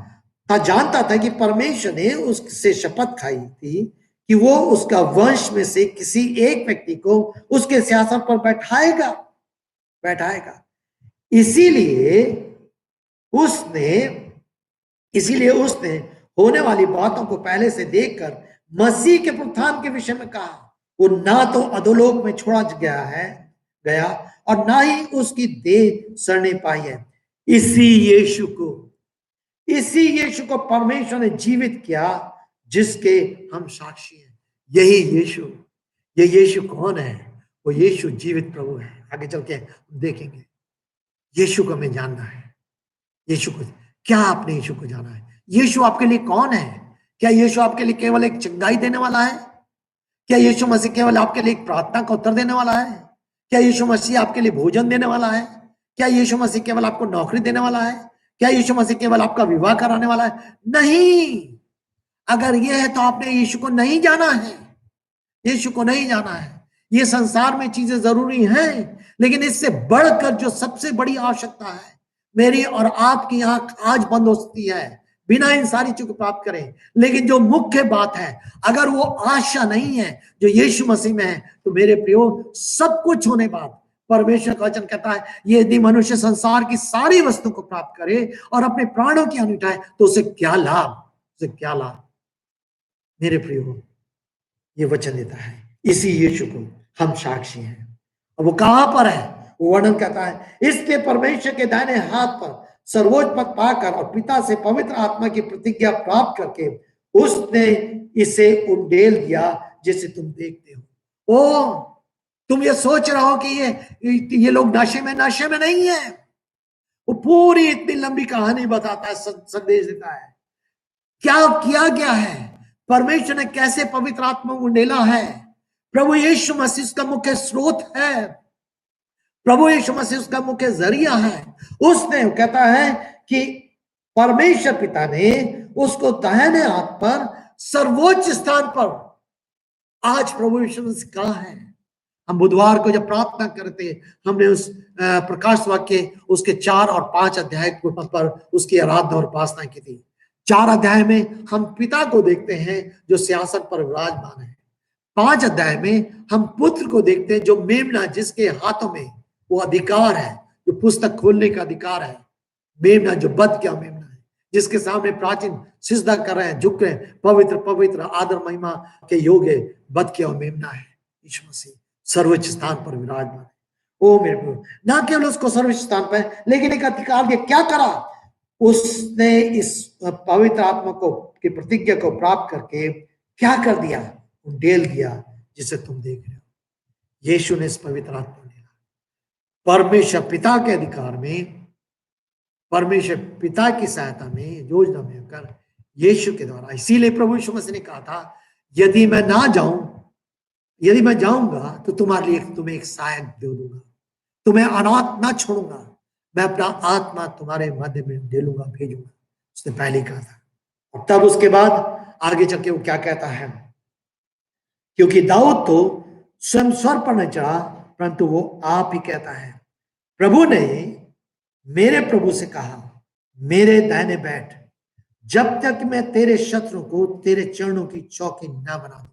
जानता था कि परमेश्वर ने उससे शपथ खाई थी कि वो उसका वंश में से किसी एक व्यक्ति को उसके सिंहासन पर बैठाएगा। इसीलिए उसने होने वाली बातों को पहले से देखकर मसीह के पुनरुत्थान के विषय में कहा। वो ना तो अधोलोक में छोड़ा गया और ना ही उसकी देह सड़ने पाई है। इसी यीशु को परमेश्वर ने जीवित किया, जिसके हम साक्षी हैं। यही ये यीशु कौन है? वो यीशु जीवित प्रभु है। आगे चल के देखेंगे। यीशु को हमें जानना है। यीशु को, क्या आपने यीशु को जाना है? यीशु आपके लिए कौन है? क्या यीशु आपके लिए केवल एक चंगाई देने वाला है? क्या यीशु मसीह केवल आपके लिए एक प्रार्थना का उत्तर देने वाला है? क्या यीशु मसीह आपके लिए भोजन देने वाला है? क्या यीशु मसीह केवल आपको नौकरी देने वाला है? क्या यीशु मसीह केवल आपका विवाह कराने वाला है? नहीं। अगर यह है तो आपने यीशु को नहीं जाना है। यीशु को नहीं जाना है। ये संसार में चीजें जरूरी हैं, लेकिन इससे बढ़कर जो सबसे बड़ी आवश्यकता है, मेरी और आपकी आंख आज बंद हो सकती है बिना इन सारी चीजों को प्राप्त करें, लेकिन जो मुख्य बात है, अगर वो आशा नहीं है जो यीशु मसीह में है, तो मेरे प्रियो, सब कुछ होने बाद परमेश्वर का वचन कहता है, यदि मनुष्य संसार की सारी वस्तु को प्राप्त करे और अपने प्राणों की हानि उठाए, तो उसे क्या लाभ? मेरे प्रियो, ये वचन देता है, इसी यीशु को हम साक्षी हैं। और वो कहां पर है? वो वर्णन करता है, इसलिए परमेश्वर के दाहिने हाथ पर सर्वोच्च पद पाकर और पिता से पवित्र आत्मा की प्रतिज्ञा प्राप्त करके उसने इसे उंडेल दिया, जिसे तुम देखते हो। ओ, तुम ये सोच रहे हो कि ये लोग नशे में नहीं है। वो पूरी इतनी लंबी कहानी बताता है, संदेश देता है, क्या किया गया है, परमेश्वर ने कैसे पवित्र आत्मा को उंडेला है। प्रभु यीशु मसीह उसका मुख्य स्रोत है, प्रभु यीशु मसीह उसका मुख्य जरिया है। उसने कहता है कि परमेश्वर पिता ने उसको दाहिने हाथ पर सर्वोच्च स्थान पर, आज प्रभु यीशु मसीह कहाँ है? हम बुधवार को जब प्रार्थना करते, हमने उस प्रकाश वाक्य उसके 4 और 5 अध्याय पर उसकी आराधना और उपासना की थी। 4 अध्याय में हम पिता को देखते हैं जो सिंहासन पर विराजमान है। 5 अध्याय में हम पुत्र को देखते हैं जो मेमना, जिसके हाथों में वो अधिकार है, जो पुस्तक खोलने का अधिकार है। मेमना जो बद क्या मेमना है, जिसके सामने प्राचीन सिजदा कर रहे हैं, झुक रहे हैं, पवित्र पवित्र आदर महिमा के योग्य बद क्या मेमना है। यीशु मसीह सर्वोच्च स्थान पर विराजमान है। ओ मेरे प्रभु, ना केवल उसको सर्वोच्च स्थान पर, लेकिन एक अधिकार दिया। क्या करा उसने? इस पवित्र आत्मा को की प्रतिज्ञा को प्राप्त करके क्या कर दिया? उंडेल दिया, जिसे तुम देख रहे हो। यीशु ने इस पवित्र आत्मा ने परमेश्वर पिता के अधिकार में, परमेश्वर पिता की सहायता में, योजना में होकर यीशु के द्वारा, इसीलिए प्रभु यीशु मसीह ने कहा था, यदि मैं ना जाऊं, यदि मैं जाऊंगा तो तुम्हारे लिए तुम्हें एक सहायक दे दूंगा, तुम्हें अनाथ ना छोड़ूंगा, मैं अपना आत्मा तुम्हारे मध्य में डालूंगा, भेजूंगा, उसने पहले कहा था। और तब उसके बाद आगे चल के वो क्या कहता है, क्योंकि दाऊद तो स्वयं स्वर पर न चढ़ा, परंतु वो आप ही कहता है, प्रभु ने मेरे प्रभु से कहा, मेरे दाहिने बैठ, जब तक मैं तेरे शत्रु को तेरे चरणों की चौकी ना बना दूं।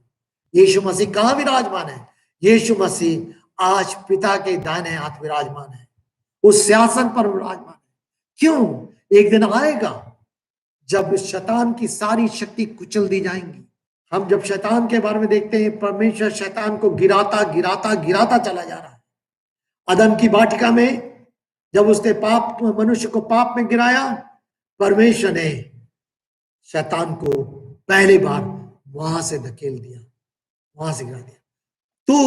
यीशु मसीह कहां विराजमान है? यीशु मसीह आज पिता के दाहिने हाथ विराजमान है, उस सिंहासन पर विराजमान है। क्यों? एक दिन आएगा जब शैतान की सारी शक्ति कुचल दी जाएंगी। हम जब शैतान के बारे में देखते हैं, परमेश्वर शैतान को गिराता गिराता गिराता चला जा रहा है। अदम की वाटिका में जब उसने पाप, मनुष्य को पाप में गिराया, परमेश्वर ने शैतान को पहली बार वहां से धकेल दिया, वहां से गिरा दिया। तू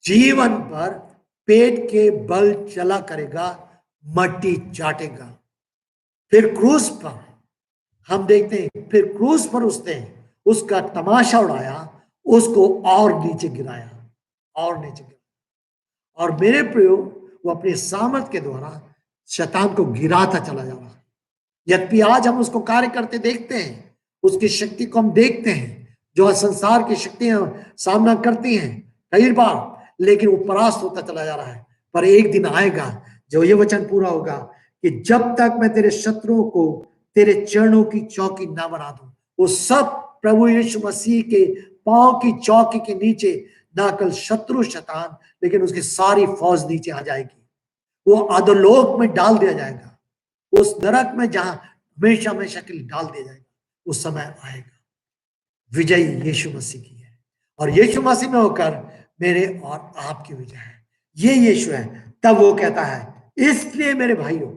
जीवन पर पेट के बल चला करेगा, मट्टी चाटेगा। फिर क्रूस पर हम देखते हैं, फिर क्रूस पर उसने उसका तमाशा उड़ाया, उसको और नीचे गिराया, और नीचे गिराया। और मेरे प्रियो, वो अपने सामर्थ के द्वारा शैतान को गिराता चला जा रहा है। यद्यपि आज हम उसको कार्य करते देखते हैं, उसकी शक्ति को हम देखते हैं, जो संसार की शक्तियां सामना करती हैं कई बार, लेकिन वो परास्त होता चला जा रहा है। पर एक दिन आएगा जो ये वचन पूरा होगा कि जब तक मैं तेरे शत्रुओं को तेरे चरणों की चौकी ना बना दूं, वो सब प्रभु यीशु मसीह के पांव की चौकी के नीचे, ना कल शत्रु शैतान, लेकिन उसकी सारी फौज नीचे आ जाएगी। वो अधोलोक में डाल दिया जाएगा, उस नरक में जहां हमेशा हमेशा के लिए डाल दिया जाएगा। उस समय आएगा, विजय यीशु मसीह की है, और यीशु मसीह में होकर मेरे और आपकी विजय है। ये यीशु है। तब वो कहता है, इसलिए मेरे भाइयों,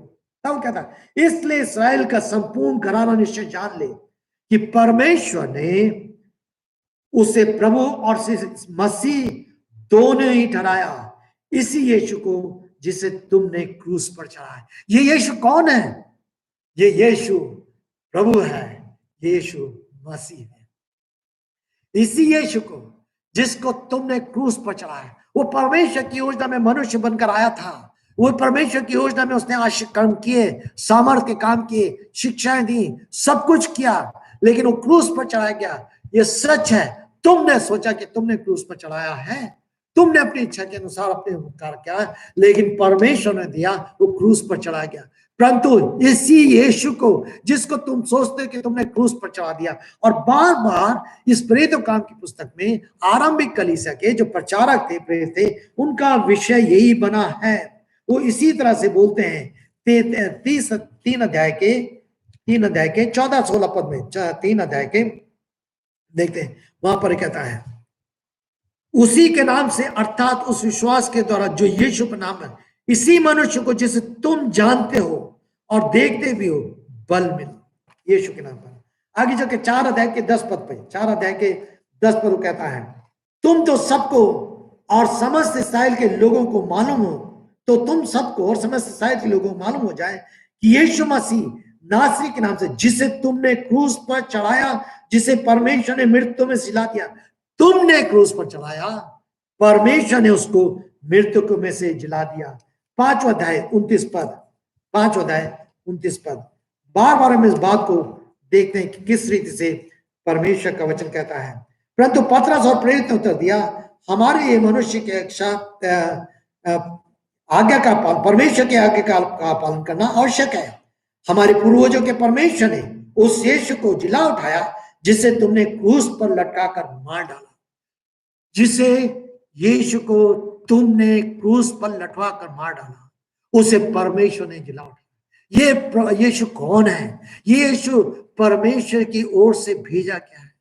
तब वो कहता है, इसलिए इस्राएल का संपूर्ण घराना निश्चय जान ले कि परमेश्वर ने उसे प्रभु और मसीह दोनों ही ठहराया, इसी यीशु को जिसे तुमने क्रूस पर चढ़ाया। ये यीशु कौन है? ये यीशु प्रभु है, यीशु मसीह है। इसी यीशु को जिसको तुमने क्रूस पर चढ़ाया, वो परमेश्वर की योजना में मनुष्य बनकर आया था। वो परमेश्वर की योजना में उसने आशिक कर्म किए, सामर्थ के काम किए, शिक्षाएं दी, सब कुछ किया, लेकिन वो क्रूस पर चढ़ाया गया। ये सच है। तुमने सोचा कि तुमने क्रूस पर चढ़ाया है, तुमने अपनी इच्छा के अनुसार अपने उपकार किया, लेकिन परमेश्वर ने दिया, वो क्रूस पर चढ़ाया गया। परंतु इसी यीशु को जिसको तुम सोचते कि तुमने क्रूस पर चढ़ा दिया, और बार बार इस प्रेरितों काम की पुस्तक में आरंभिक कलीसिया के जो प्रचारक थे, प्रेरित थे, उनका विषय यही बना है। वो इसी तरह से बोलते हैं 3 अध्याय के 14-16 पद में, 3 अध्याय के देखते हैं, वहां पर कहता है, उसी के नाम से, अर्थात उस विश्वास के द्वारा जो यीशु का नाम है, इसी मनुष्य को जिसे तुम जानते हो और देखते भी हो बल मिला। यीशु के नाम पर आगे जाके 4 अध्याय के 10 पद पे, 4 अध्याय के 10 पद कहता है, तुम तो सबको और समस्त इस्राएल के लोगों को मालूम हो, तो तुम सबको और समस्त इस्राएल के लोगों को मालूम हो जाए कि यीशु मसीह नासरी के नाम से, जिसे तुमने क्रूस पर चढ़ाया, जिसे परमेश्वर ने मृत्यु में जिला दिया, तुमने क्रूस पर चढ़ाया, परमेश्वर ने उसको मृत्यु में से जिला दिया। 5 अध्याय 29 पद, 5 अध्याय 29 पद, बार बार हम इस बात को देखते हैं कि किस रीति से परमेश्वर का वचन कहता है, परंतु पतरस और प्रेरित ने उत्तर दिया, हमारे ये मनुष्य के आज्ञा का पालन, परमेश्वर के आज्ञा का पालन करना आवश्यक है। हमारे पूर्वजों के परमेश्वर ने उस यीशु को जिला उठाया, जिसे तुमने क्रूस पर लटका कर मार डाला, जिसे यीशु को तुमने क्रूस पर लटवा कर मार डाला, उसे परमेश्वर ने जिला उठाया। ये यीशु कौन है? ये यीशु परमेश्वर की ओर से भेजा गया है।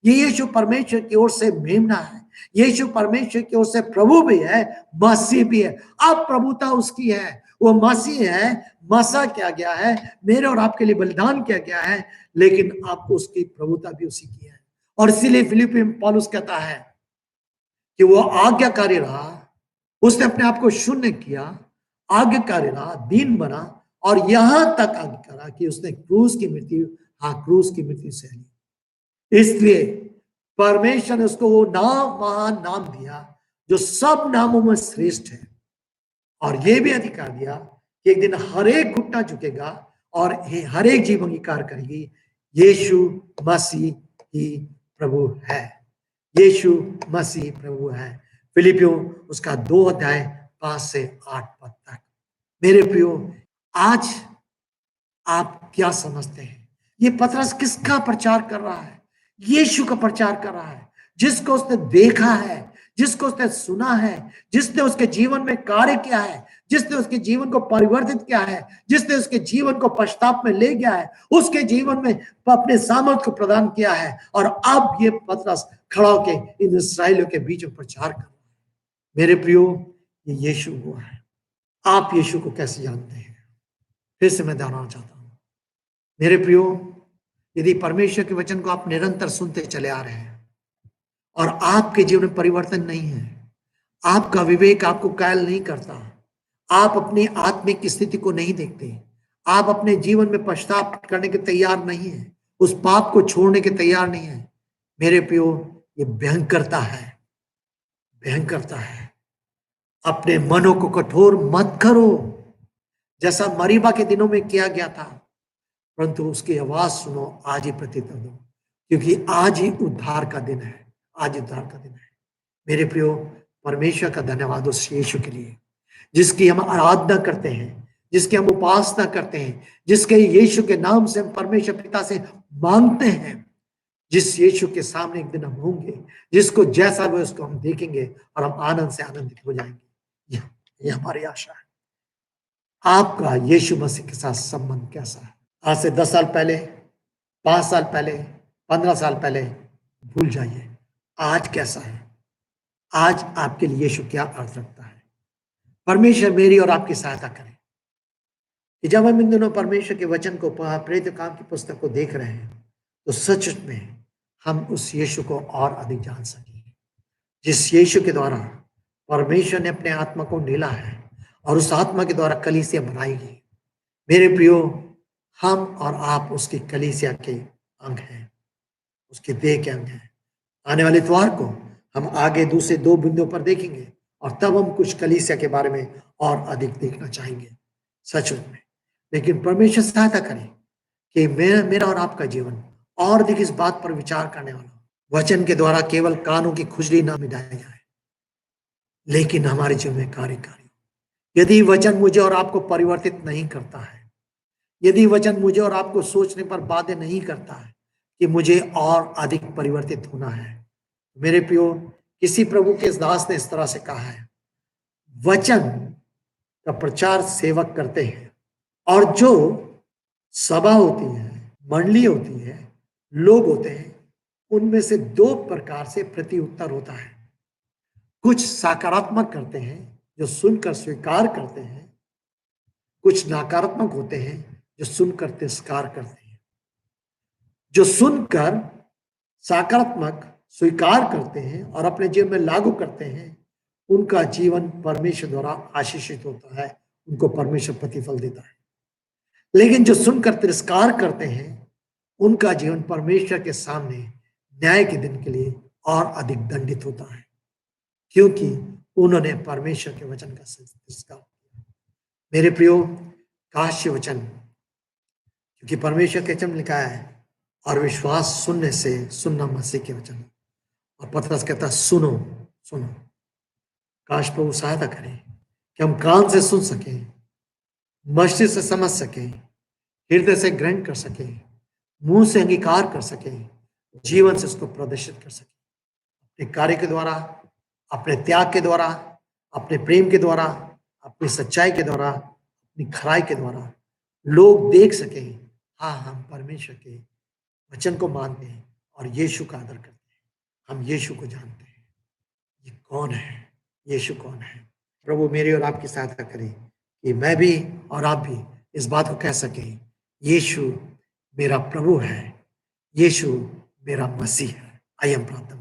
ये यीशु परमेश्वर की ओर से मेमना है। यीशु परमेश्वर की ओर से प्रभु भी है, मसीह भी है। अब प्रभुता उसकी है, वो मसीह है, मसा किया गया है, मेरे और आपके लिए बलिदान किया गया है, लेकिन अब उसकी प्रभुता भी उसी की है। और इसीलिए फिलिप्पी में पौलुस कहता है कि वो आज्ञाकारी रहा, उसने अपने आप को शून्य किया, आज्ञाकारी रहा, दीन बना और यहां तक आगे करा कि उसने क्रूस की मृत्यु, हाँ क्रूस की मृत्यु सह ली। इसलिए परमेश्वर ने उसको वो नाम, महान नाम दिया जो सब नामों में श्रेष्ठ है, और ये भी अधिकार दिया कि एक दिन हर एक घुटना झुकेगा और हर एक जीव अंगीकार करेगी यीशु मसीह ही प्रभु है, यीशु मसीह प्रभु है। फिलिपियों उसका 2 अध्याय 5 से 8 पद तक। मेरे प्रियो, आज आप क्या समझते हैं? ये पतरस किसका प्रचार कर रहा है? यीशु का प्रचार कर रहा है, जिसको उसने देखा है, जिसको उसने सुना है, जिसने उसके जीवन में कार्य किया है, जिसने उसके जीवन को परिवर्तित किया है, जिसने उसके जीवन को पश्चाताप में ले गया है, उसके जीवन में अपने सामर्थ को प्रदान किया है। और अब ये पतरस खड़ा होकर इन इस्राएलियों के बीच में प्रचार कर रहा है। मेरे प्रियो, ये यीशु हुआ है। आप यीशु को कैसे जानते हैं? फिर से मैं दोहराना चाहता हूं। मेरे प्रियो, यदि परमेश्वर के वचन को आप निरंतर सुनते चले आ रहे हैं और आपके जीवन में परिवर्तन नहीं है, आपका विवेक आपको कायल नहीं करता, आप अपनी आत्मिक स्थिति को नहीं देखते, आप अपने जीवन में पश्चाताप करने के तैयार नहीं है, उस पाप को छोड़ने के तैयार नहीं है, मेरे प्रियो, ये भयंकरता है, भयंकरता है। अपने मनों को कठोर मत करो जैसा मरीबा के दिनों में किया गया था, परंतु उसकी आवाज सुनो आज ही प्रत्युत्तर दो, क्योंकि आज ही उद्धार का दिन है, आज उद्धार का दिन है। मेरे प्रियो, परमेश्वर का धन्यवाद उस यीशु के लिए जिसकी हम आराधना करते हैं, जिसकी हम उपासना करते हैं, जिसके यीशु के नाम से हम परमेश्वर पिता से मांगते हैं, जिस यीशु के सामने एक दिन हम होंगे, जिसको जैसा वो उसको हम देखेंगे और हम आनंद से आनंदित हो जाएंगे। ये हमारी आशा है। आपका यीशु मसीह के साथ संबंध कैसा है? आज से 10 साल पहले, 5 साल पहले, 15 साल पहले भूल जाइए। आज कैसा है? आज आपके लिए यीशु क्या अर्थ रखता है? परमेश्वर मेरी और आपकी सहायता करे कि जब हम इन दिनों परमेश्वर के वचन को, प्रेरित काम की पुस्तक को देख रहे हैं, तो सच में हम उस यीशु को और अधिक जान सकें, जिस यीशु के द्वारा परमेश्वर ने अपने आत्मा को ढीला है और उस आत्मा के द्वारा कलीसिया बनाई गई। मेरे प्रियो, हम और आप उसकी कलीसिया के अंग हैं, उसके देह के अंग हैं। आने वाले इतवार को हम आगे दूसरे 2 बिंदुओं पर देखेंगे और तब हम कुछ कलीसिया के बारे में और अधिक देखना चाहेंगे सच में। लेकिन परमेश्वर सहायता करे कि मेरा और आपका जीवन और अधिक इस बात पर विचार करने वाला, वचन के द्वारा केवल कानों की खुजली ना मिटाया जाए, लेकिन हमारे जीवन में कार्यकारी। यदि वचन मुझे और आपको परिवर्तित नहीं करता है, यदि वचन मुझे और आपको सोचने पर बाध्य नहीं करता है कि मुझे और अधिक परिवर्तित होना है, मेरे प्रियो, किसी प्रभु के दास ने इस तरह से कहा है, वचन का प्रचार सेवक करते हैं और जो सभा होती है, मंडली होती है, लोग होते हैं, उनमें से 2 प्रकार से प्रति उत्तर होता है। कुछ सकारात्मक करते हैं जो सुनकर स्वीकार करते हैं, कुछ नकारात्मक होते हैं जो सुनकर तिरस्कार करते हैं। जो सुनकर सकारात्मक स्वीकार करते हैं और अपने जीवन में लागू करते हैं, उनका जीवन परमेश्वर द्वारा आशीषित होता है, उनको परमेश्वर प्रतिफल देता है। लेकिन जो सुनकर तिरस्कार करते हैं, उनका जीवन परमेश्वर के सामने न्याय के दिन के लिए और अधिक दंडित होता है, क्योंकि उन्होंने परमेश्वर के वचन का तिरस्कार किया। मेरे प्रियो, काश्य वचन, क्योंकि परमेश्वर के वचन लिखा है और विश्वास सुनने से, सुनना मसीह के वचन, और पतरस कहता है सुनो सुनो। काश प्रभु सहायता करे कि हम कान से सुन सकें, मस्तिष्क से समझ सकें, हृदय से ग्रहण कर सकें, मुंह से अंगीकार कर सकें, जीवन से उसको प्रदर्शित कर सकें, अपने कार्य के द्वारा, अपने त्याग के द्वारा, अपने प्रेम के द्वारा, अपनी सच्चाई के द्वारा, अपनी खराई के द्वारा लोग देख सकें, हाँ हम परमेश्वर के वचन को मानते हैं और यीशु का आदर करते हैं, हम यीशु को जानते हैं। ये कौन है? यीशु कौन है? प्रभु मेरी और आपकी सहायता करें कि मैं भी और आप भी इस बात को कह सकें, यीशु मेरा प्रभु है, यीशु मेरा मसीह है। आइए हम प्रार्थना